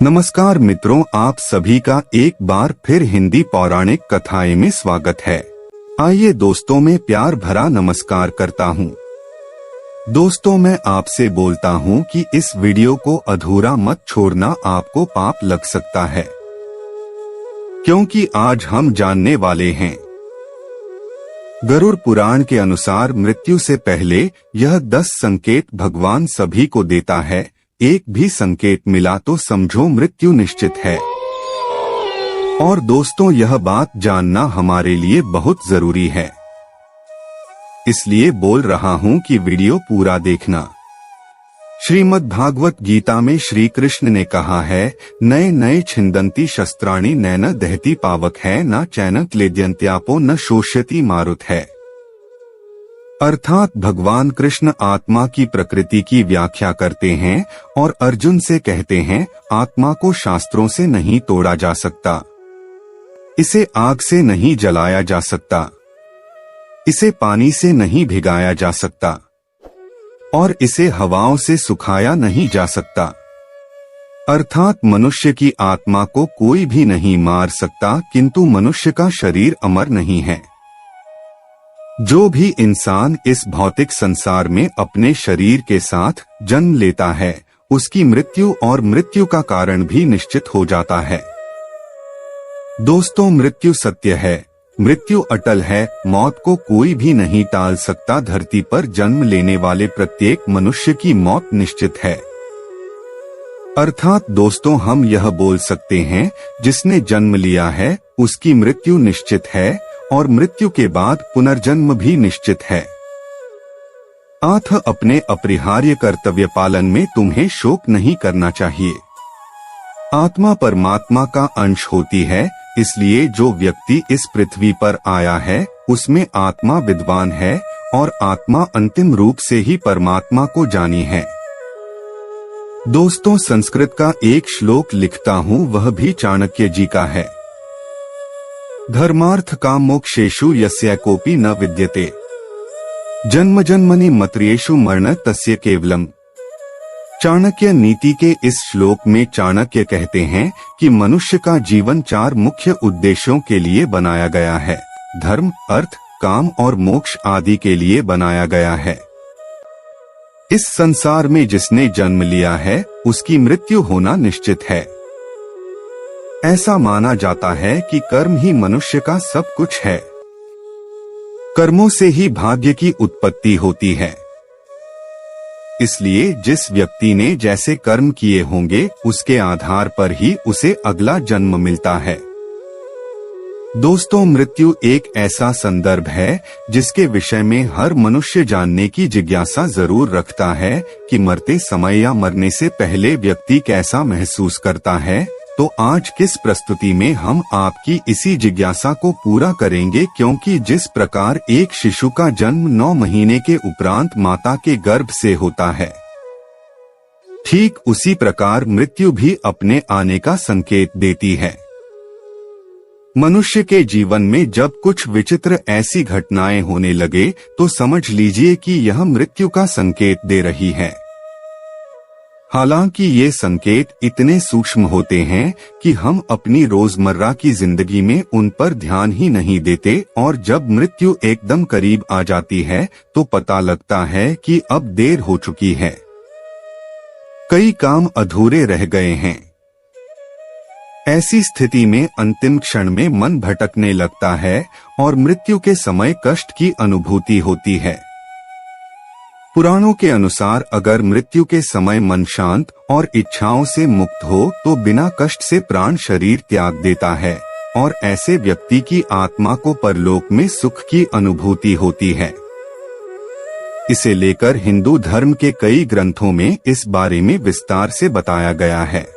नमस्कार मित्रों, आप सभी का एक बार फिर हिंदी पौराणिक कथाएं में स्वागत है। आइए दोस्तों, मैं प्यार भरा नमस्कार करता हूं। दोस्तों, मैं आपसे बोलता हूं कि इस वीडियो को अधूरा मत छोड़ना, आपको पाप लग सकता है। क्योंकि आज हम जानने वाले हैं गरुड़ पुराण के अनुसार मृत्यु से पहले यह 10 संकेत भगवान सभी को देता है। एक भी संकेत मिला तो समझो मृत्यु निश्चित है। और दोस्तों, यह बात जानना हमारे लिए बहुत जरूरी है, इसलिए बोल रहा हूं कि वीडियो पूरा देखना। श्रीमद् भागवत गीता में श्री कृष्ण ने कहा है, नए नए छिंदंती शस्त्राणि नैन दहती पावक है, न चैन क्लेद्यंत्यापो न शोष्यति मारुत है। अर्थात भगवान कृष्ण आत्मा की प्रकृति की व्याख्या करते हैं और अर्जुन से कहते हैं, आत्मा को शास्त्रों से नहीं तोड़ा जा सकता, इसे आग से नहीं जलाया जा सकता, इसे पानी से नहीं भिगाया जा सकता और इसे हवाओं से सुखाया नहीं जा सकता। अर्थात मनुष्य की आत्मा को कोई भी नहीं मार सकता, किंतु मनुष्य का शरीर अमर नहीं है। जो भी इंसान इस भौतिक संसार में अपने शरीर के साथ जन्म लेता है, उसकी मृत्यु और मृत्यु का कारण भी निश्चित हो जाता है। दोस्तों, मृत्यु सत्य है, मृत्यु अटल है, मौत को कोई भी नहीं टाल सकता। धरती पर जन्म लेने वाले प्रत्येक मनुष्य की मौत निश्चित है। अर्थात दोस्तों, हम यह बोल सकते हैं, जिसने जन्म लिया है उसकी मृत्यु निश्चित है और मृत्यु के बाद पुनर्जन्म भी निश्चित है। अतः अपने अपरिहार्य कर्तव्य पालन में तुम्हें शोक नहीं करना चाहिए। आत्मा परमात्मा का अंश होती है, इसलिए जो व्यक्ति इस पृथ्वी पर आया है उसमें आत्मा विद्वान है और आत्मा अंतिम रूप से ही परमात्मा को जानी है। दोस्तों, संस्कृत का एक श्लोक लिखता हूँ, वह भी चाणक्य जी का है। धर्मार्थ काम मोक्षेषु यस्य कोपि न विद्यते, जन्म जन्मनि मत्र्येषु मरण तस्य केवलम। चाणक्य नीति के इस श्लोक में चाणक्य कहते हैं कि मनुष्य का जीवन 4 मुख्य उद्देश्यों के लिए बनाया गया है। धर्म, अर्थ, काम और मोक्ष आदि के लिए बनाया गया है। इस संसार में जिसने जन्म लिया है उसकी मृत्यु होना निश्चित है। ऐसा माना जाता है कि कर्म ही मनुष्य का सब कुछ है। कर्मों से ही भाग्य की उत्पत्ति होती है। इसलिए जिस व्यक्ति ने जैसे कर्म किए होंगे उसके आधार पर ही उसे अगला जन्म मिलता है। दोस्तों, मृत्यु एक ऐसा संदर्भ है जिसके विषय में हर मनुष्य जानने की जिज्ञासा जरूर रखता है कि मरते समय या मरने से पहले व्यक्ति कैसा महसूस करता है। तो आज किस प्रस्तुति में हम आपकी इसी जिज्ञासा को पूरा करेंगे, क्योंकि जिस प्रकार एक शिशु का जन्म 9 महीने के उपरांत माता के गर्भ से होता है, ठीक उसी प्रकार मृत्यु भी अपने आने का संकेत देती है। मनुष्य के जीवन में जब कुछ विचित्र ऐसी घटनाएं होने लगे तो समझ लीजिए कि यह मृत्यु का संकेत दे रही है। हालांकि ये संकेत इतने सूक्ष्म होते हैं कि हम अपनी रोजमर्रा की जिंदगी में उन पर ध्यान ही नहीं देते, और जब मृत्यु एकदम करीब आ जाती है तो पता लगता है कि अब देर हो चुकी है, कई काम अधूरे रह गए हैं। ऐसी स्थिति में अंतिम क्षण में मन भटकने लगता है और मृत्यु के समय कष्ट की अनुभूति होती है। पुराणों के अनुसार अगर मृत्यु के समय मन शांत और इच्छाओं से मुक्त हो तो बिना कष्ट से प्राण शरीर त्याग देता है और ऐसे व्यक्ति की आत्मा को परलोक में सुख की अनुभूति होती है। इसे लेकर हिंदू धर्म के कई ग्रंथों में इस बारे में विस्तार से बताया गया है।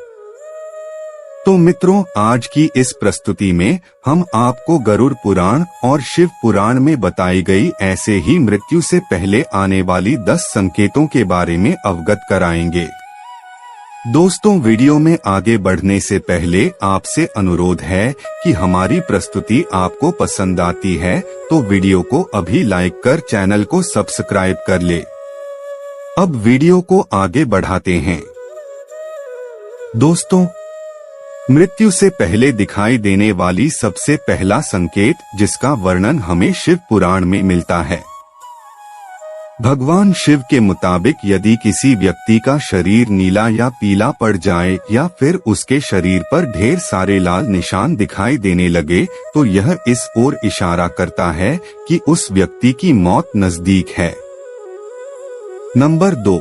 तो मित्रों, आज की इस प्रस्तुति में हम आपको गरुड़ पुराण और शिव पुराण में बताई गई ऐसे ही मृत्यु से पहले आने वाली 10 संकेतों के बारे में अवगत कराएंगे। दोस्तों, वीडियो में आगे बढ़ने से पहले आपसे अनुरोध है कि हमारी प्रस्तुति आपको पसंद आती है तो वीडियो को अभी लाइक कर चैनल को सब्सक्राइब कर ले। अब वीडियो को आगे बढ़ाते हैं। दोस्तों, मृत्यु से पहले दिखाई देने वाली सबसे पहला संकेत जिसका वर्णन हमें शिव पुराण में मिलता है। भगवान शिव के मुताबिक यदि किसी व्यक्ति का शरीर नीला या पीला पड़ जाए या फिर उसके शरीर पर ढेर सारे लाल निशान दिखाई देने लगे तो यह इस ओर इशारा करता है कि उस व्यक्ति की मौत नजदीक है। नंबर 2,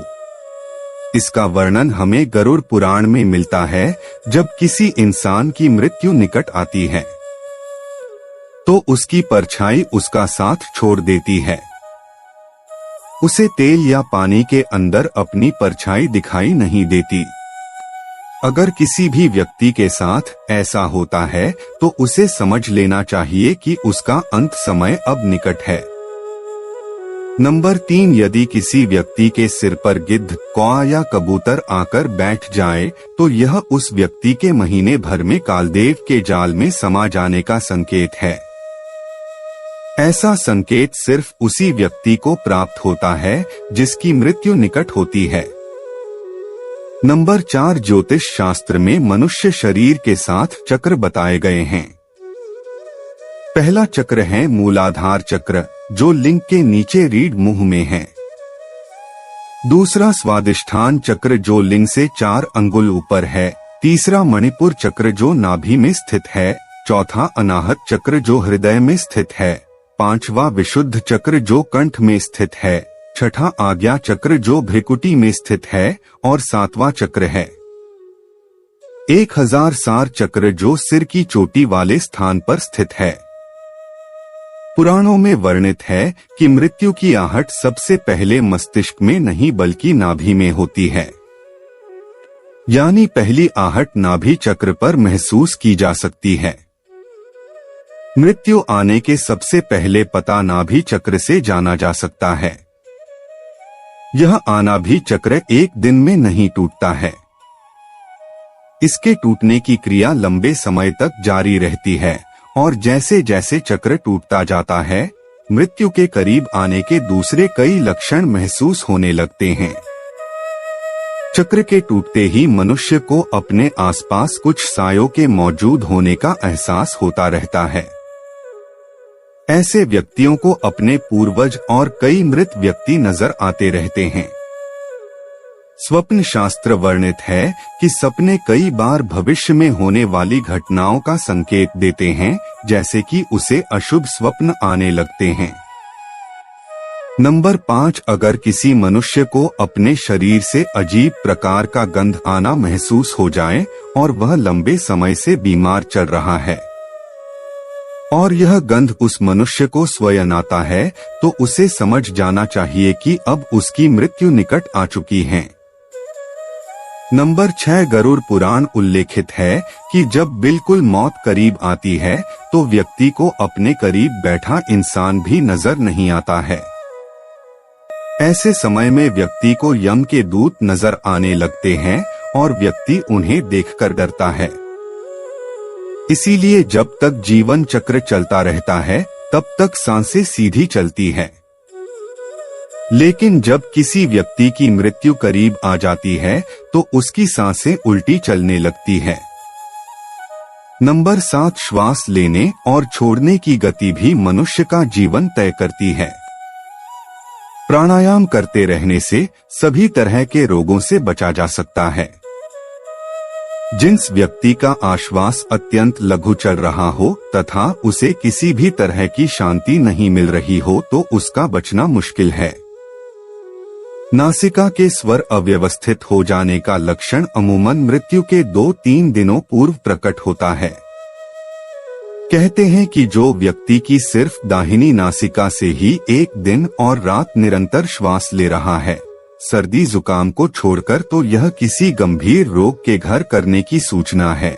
इसका वर्णन हमें गरुड़ पुराण में मिलता है। जब किसी इंसान की मृत्यु निकट आती है तो उसकी परछाई उसका साथ छोड़ देती है। उसे तेल या पानी के अंदर अपनी परछाई दिखाई नहीं देती। अगर किसी भी व्यक्ति के साथ ऐसा होता है तो उसे समझ लेना चाहिए कि उसका अंत समय अब निकट है। नंबर 3, यदि किसी व्यक्ति के सिर पर गिद्ध, कौआ या कबूतर आकर बैठ जाए तो यह उस व्यक्ति के महीने भर में कालदेव के जाल में समा जाने का संकेत है। ऐसा संकेत सिर्फ उसी व्यक्ति को प्राप्त होता है जिसकी मृत्यु निकट होती है। नंबर 4, ज्योतिष शास्त्र में मनुष्य शरीर के साथ चक्र बताए गए हैं। पहला चक्र है मूलाधार चक्र, जो लिंग के नीचे रीढ़ मुंह में है। दूसरा स्वादिष्ठान चक्र, जो लिंग से 4 अंगुल ऊपर है। तीसरा मणिपुर चक्र, जो नाभि में स्थित है। चौथा अनाहत चक्र, जो हृदय में स्थित है। पांचवा विशुद्ध चक्र, जो कंठ में स्थित है। छठा आज्ञा चक्र, जो भ्रिकुटी में स्थित है। और 7वां चक्र है 1000 सार चक्र, जो सिर की चोटी वाले स्थान पर स्थित है। पुराणों में वर्णित है कि मृत्यु की आहट सबसे पहले मस्तिष्क में नहीं बल्कि नाभि में होती है। यानी पहली आहट नाभि चक्र पर महसूस की जा सकती है। मृत्यु आने के सबसे पहले पता नाभि चक्र से जाना जा सकता है। यह अनाभि चक्र एक दिन में नहीं टूटता है। इसके टूटने की क्रिया लंबे समय तक जारी रहती है और जैसे जैसे चक्र टूटता जाता है मृत्यु के करीब आने के दूसरे कई लक्षण महसूस होने लगते हैं। चक्र के टूटते ही मनुष्य को अपने आसपास कुछ सायों के मौजूद होने का एहसास होता रहता है। ऐसे व्यक्तियों को अपने पूर्वज और कई मृत व्यक्ति नजर आते रहते हैं। स्वप्न शास्त्र वर्णित है कि सपने कई बार भविष्य में होने वाली घटनाओं का संकेत देते हैं, जैसे कि उसे अशुभ स्वप्न आने लगते हैं। नंबर 5, अगर किसी मनुष्य को अपने शरीर से अजीब प्रकार का गंध आना महसूस हो जाए और वह लंबे समय से बीमार चल रहा है और यह गंध उस मनुष्य को स्वयं आता है तो उसे समझ जाना चाहिए कि अब उसकी मृत्यु निकट आ चुकी है। नंबर 6, गरुड़ पुराण उल्लेखित है कि जब बिल्कुल मौत करीब आती है तो व्यक्ति को अपने करीब बैठा इंसान भी नजर नहीं आता है। ऐसे समय में व्यक्ति को यम के दूत नजर आने लगते हैं और व्यक्ति उन्हें देखकर डरता है। इसीलिए जब तक जीवन चक्र चलता रहता है तब तक सांसें सीधी चलती है, लेकिन जब किसी व्यक्ति की मृत्यु करीब आ जाती है तो उसकी सांसें उल्टी चलने लगती है। नंबर 7, श्वास लेने और छोड़ने की गति भी मनुष्य का जीवन तय करती है। प्राणायाम करते रहने से सभी तरह के रोगों से बचा जा सकता है। जिस व्यक्ति का आश्वास अत्यंत लघु चल रहा हो तथा उसे किसी भी तरह की शांति नहीं मिल रही हो तो उसका बचना मुश्किल है। नासिका के स्वर अव्यवस्थित हो जाने का लक्षण अमूमन मृत्यु के 2-3 दिनों पूर्व प्रकट होता है। कहते हैं कि जो व्यक्ति की सिर्फ दाहिनी नासिका से ही एक दिन और रात निरंतर श्वास ले रहा है, सर्दी जुकाम को छोड़कर, तो यह किसी गंभीर रोग के घर करने की सूचना है।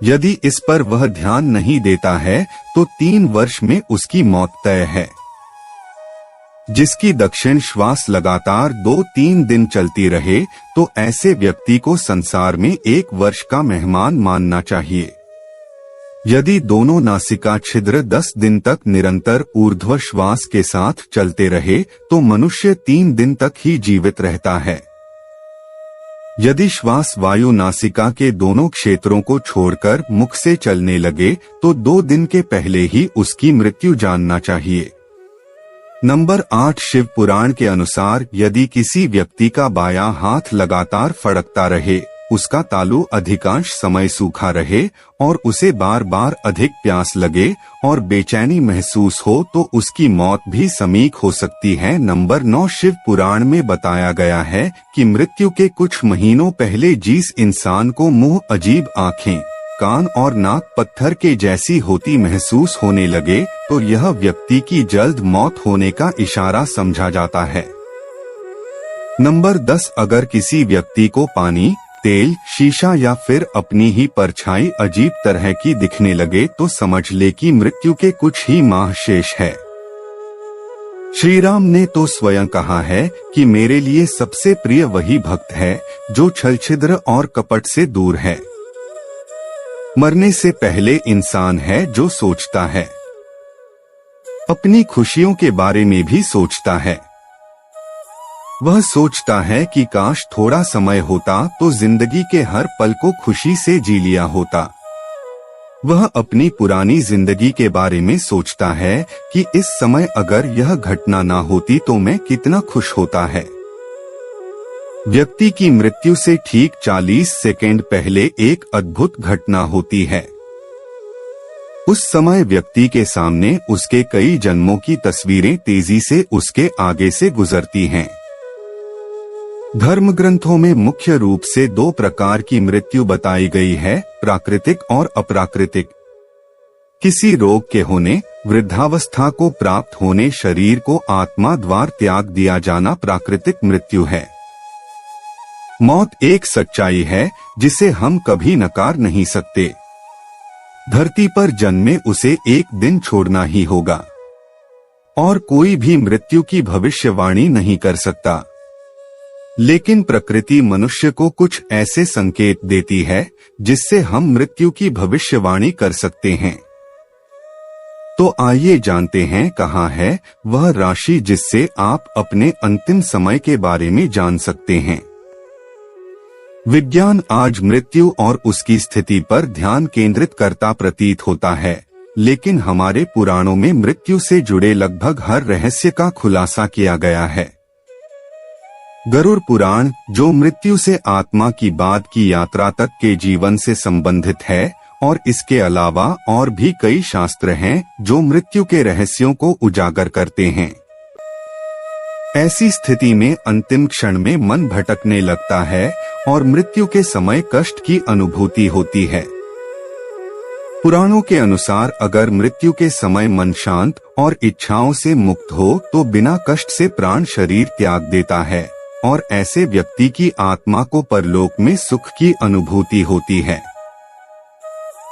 यदि इस पर वह ध्यान नहीं देता है तो 3 वर्ष में उसकी मौत तय है। जिसकी दक्षिण श्वास लगातार 2-3 दिन चलती रहे तो ऐसे व्यक्ति को संसार में 1 वर्ष का मेहमान मानना चाहिए। यदि दोनों नासिका छिद्र 10 दिन तक निरंतर ऊर्ध्व श्वास के साथ चलते रहे तो मनुष्य 3 दिन तक ही जीवित रहता है। यदि श्वास वायु नासिका के दोनों क्षेत्रों को छोड़कर मुख से चलने लगे तो 2 दिन के पहले ही उसकी मृत्यु जानना चाहिए। नंबर 8 शिव पुराण के अनुसार यदि किसी व्यक्ति का बायां हाथ लगातार फड़कता रहे, उसका तालु अधिकांश समय सूखा रहे और उसे बार बार अधिक प्यास लगे और बेचैनी महसूस हो तो उसकी मौत भी समीप हो सकती है। नंबर 9 शिव पुराण में बताया गया है कि मृत्यु के कुछ महीनों पहले जिस इंसान को मुंह, अजीब आँखें, कान और नाक पत्थर के जैसी होती महसूस होने लगे तो यह व्यक्ति की जल्द मौत होने का इशारा समझा जाता है। नंबर 10 अगर किसी व्यक्ति को पानी, तेल, शीशा या फिर अपनी ही परछाई अजीब तरह की दिखने लगे तो समझ ले कि मृत्यु के कुछ ही माह शेष है। श्री राम ने तो स्वयं कहा है कि मेरे लिए सबसे प्रिय वही भक्त है जो छल छिद्र और कपट से दूर है। मरने से पहले इंसान है जो सोचता है, अपनी खुशियों के बारे में भी सोचता है। वह सोचता है कि काश थोड़ा समय होता तो जिंदगी के हर पल को खुशी से जी लिया होता। वह अपनी पुरानी जिंदगी के बारे में सोचता है कि इस समय अगर यह घटना ना होती तो मैं कितना खुश होता है। व्यक्ति की मृत्यु से ठीक 40 सेकंड पहले एक अद्भुत घटना होती है। उस समय व्यक्ति के सामने उसके कई जन्मों की तस्वीरें तेजी से उसके आगे से गुजरती हैं। धर्म ग्रंथों में मुख्य रूप से 2 प्रकार की मृत्यु बताई गई है, प्राकृतिक और अप्राकृतिक। किसी रोग के होने, वृद्धावस्था को प्राप्त होने, शरीर को आत्मा द्वार त्याग दिया जाना प्राकृतिक मृत्यु है। मौत एक सच्चाई है जिसे हम कभी नकार नहीं सकते। धरती पर जन्मे उसे एक दिन छोड़ना ही होगा और कोई भी मृत्यु की भविष्यवाणी नहीं कर सकता। लेकिन प्रकृति मनुष्य को कुछ ऐसे संकेत देती है जिससे हम मृत्यु की भविष्यवाणी कर सकते हैं। तो आइए जानते हैं कहाँ है वह राशि जिससे आप अपने अंतिम समय के बारे में जान सकते हैं। विज्ञान आज मृत्यु और उसकी स्थिति पर ध्यान केंद्रित करता प्रतीत होता है, लेकिन हमारे पुराणों में मृत्यु से जुड़े लगभग हर रहस्य का खुलासा किया गया है। गरुड़ पुराण, जो मृत्यु से आत्मा की बाद की यात्रा तक के जीवन से संबंधित है, और इसके अलावा और भी कई शास्त्र हैं जो मृत्यु के रहस्यों को उजागर करते हैं। ऐसी स्थिति में अंतिम क्षण में मन भटकने लगता है और मृत्यु के समय कष्ट की अनुभूति होती है। पुराणों के अनुसार अगर मृत्यु के समय मन शांत और इच्छाओं से मुक्त हो तो बिना कष्ट से प्राण शरीर त्याग देता है और ऐसे व्यक्ति की आत्मा को परलोक में सुख की अनुभूति होती है।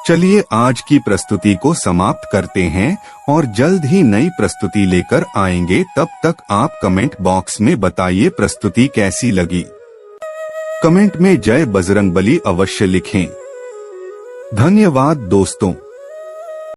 चलिए आज की प्रस्तुति को समाप्त करते हैं और जल्द ही नई प्रस्तुति लेकर आएंगे। तब तक आप कमेंट बॉक्स में बताइए प्रस्तुति कैसी लगी। कमेंट में जय बजरंगबली अवश्य लिखें। धन्यवाद दोस्तों।